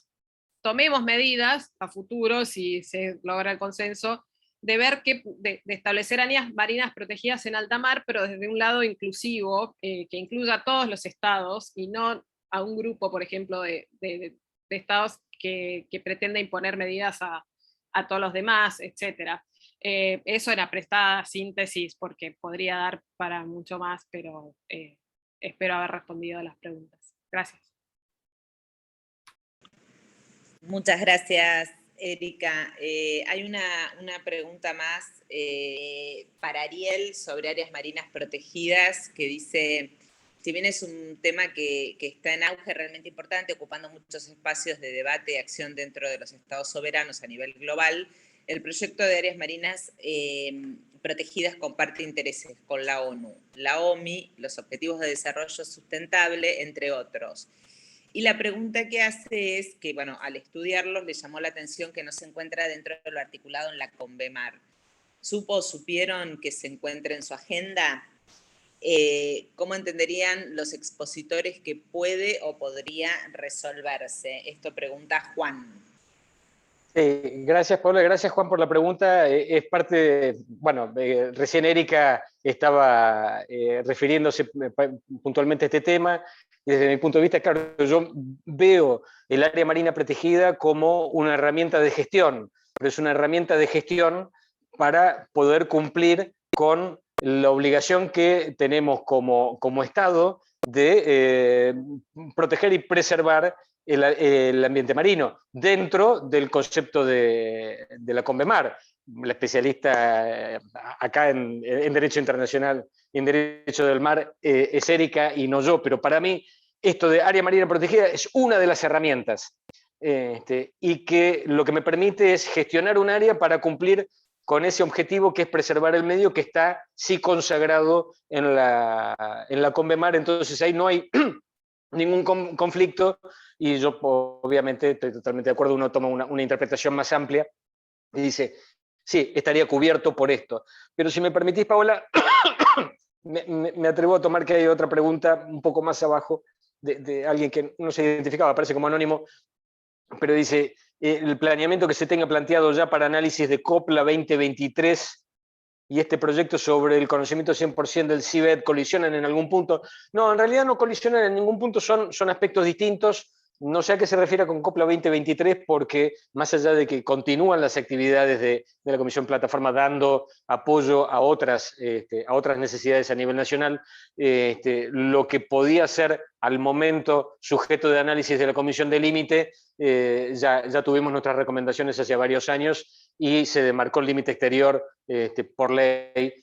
tomemos medidas a futuro, si se logra el consenso, de ver de establecer áreas marinas protegidas en alta mar, pero desde un lado inclusivo, que incluya a todos los estados, y no a un grupo, por ejemplo, de estados que pretenda imponer medidas a todos los demás, etc. Eso era prestada síntesis, porque podría dar para mucho más, pero espero haber respondido a las preguntas. Gracias. Muchas gracias, Erika. Hay una pregunta más para Ariel sobre áreas marinas protegidas, que dice, si bien es un tema que está en auge, realmente importante, ocupando muchos espacios de debate y acción dentro de los estados soberanos a nivel global, el proyecto de áreas marinas protegidas comparte intereses con la ONU, la OMI, los Objetivos de Desarrollo Sustentable, entre otros. Y la pregunta que hace es que, bueno, al estudiarlos le llamó la atención que no se encuentra dentro de lo articulado en la CONVEMAR. ¿Supieron que se encuentra en su agenda? ¿Cómo entenderían los expositores que puede o podría resolverse? Esto pregunta Juan. Gracias, Paula, gracias, Juan, por la pregunta. Es parte de, bueno, recién Erika estaba refiriéndose puntualmente a este tema. Desde mi punto de vista, claro, yo veo el área marina protegida como una herramienta de gestión, pero es una herramienta de gestión para poder cumplir con la obligación que tenemos como Estado de proteger y preservar el ambiente marino, dentro del concepto de la CONVEMAR. La especialista acá en Derecho Internacional y en Derecho del Mar es Erika y no yo, pero para mí esto de área marina protegida es una de las herramientas, y que lo que me permite es gestionar un área para cumplir con ese objetivo que es preservar el medio, que está sí consagrado en la CONVEMAR. Entonces ahí no hay ningún conflicto, y yo obviamente estoy totalmente de acuerdo. Uno toma una interpretación más amplia y dice, sí, estaría cubierto por esto. Pero si me permitís, Paola, me atrevo a tomar que hay otra pregunta un poco más abajo, de alguien que no se identificaba, parece como anónimo, pero dice, el planeamiento que se tenga planteado ya para análisis de COPLA 2023 y este proyecto sobre el conocimiento 100% del CIBED, ¿colisionan en algún punto? No, en realidad no colisionan en ningún punto, son aspectos distintos. no sé a qué se refiere con Copla 2023, porque más allá de que continúan las actividades de la Comisión Plataforma dando apoyo a otras necesidades a nivel nacional, lo que podía ser al momento sujeto de análisis de la Comisión de Límite, ya tuvimos nuestras recomendaciones hace varios años y se demarcó el límite exterior por ley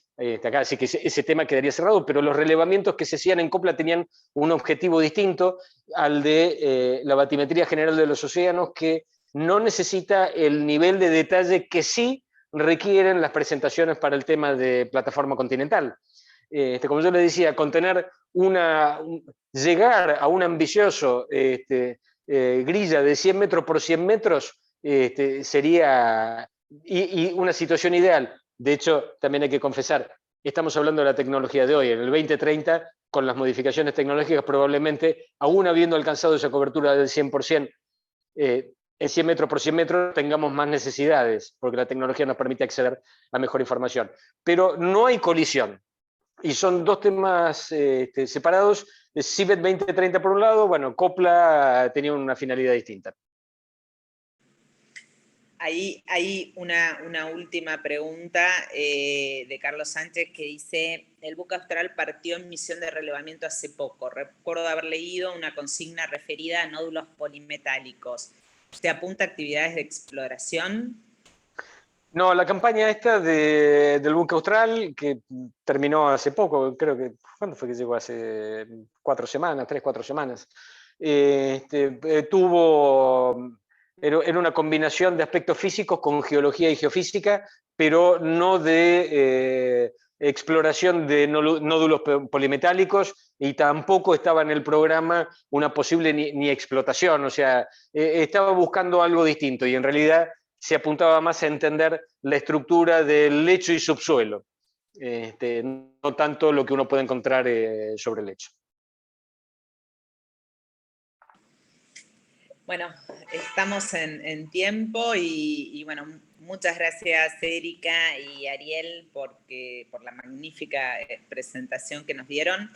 acá, así que ese tema quedaría cerrado, pero los relevamientos que se hacían en Copla tenían un objetivo distinto al de la batimetría general de los océanos, que no necesita el nivel de detalle que sí requieren las presentaciones para el tema de plataforma continental. Como yo le decía, llegar a un ambicioso grilla de 100 metros por 100 metros sería y una situación ideal. De hecho, también hay que confesar, estamos hablando de la tecnología de hoy. En el 2030, con las modificaciones tecnológicas, probablemente, aún habiendo alcanzado esa cobertura del 100%, en 100 metros por 100 metros tengamos más necesidades, porque la tecnología nos permite acceder a mejor información. Pero no hay colisión. Y son dos temas separados. CIBET 2030 por un lado, bueno, Copla tenía una finalidad distinta. Hay una última pregunta de Carlos Sánchez que dice: el buque austral partió en misión de relevamiento hace poco. Recuerdo haber leído una consigna referida a nódulos polimetálicos. ¿Se apunta a actividades de exploración? No, la campaña esta del buque austral, que terminó hace poco, creo que, ¿cuándo fue que llegó? Hace 4 semanas, 3, 4 semanas. Era una combinación de aspectos físicos con geología y geofísica, pero no de exploración de nódulos polimetálicos, y tampoco estaba en el programa una posible ni explotación. O sea, estaba buscando algo distinto y en realidad se apuntaba más a entender la estructura del lecho y subsuelo, no tanto lo que uno puede encontrar sobre el lecho. Bueno, estamos en tiempo y bueno, muchas gracias Erika y Ariel por la magnífica presentación que nos dieron.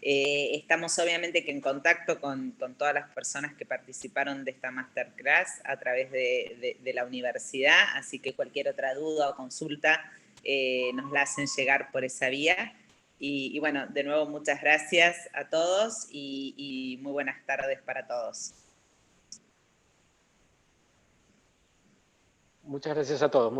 Estamos obviamente que en contacto con todas las personas que participaron de esta masterclass a través de la universidad, así que cualquier otra duda o consulta nos la hacen llegar por esa vía. Y bueno, de nuevo muchas gracias a todos y muy buenas tardes para todos. Muchas gracias a todos.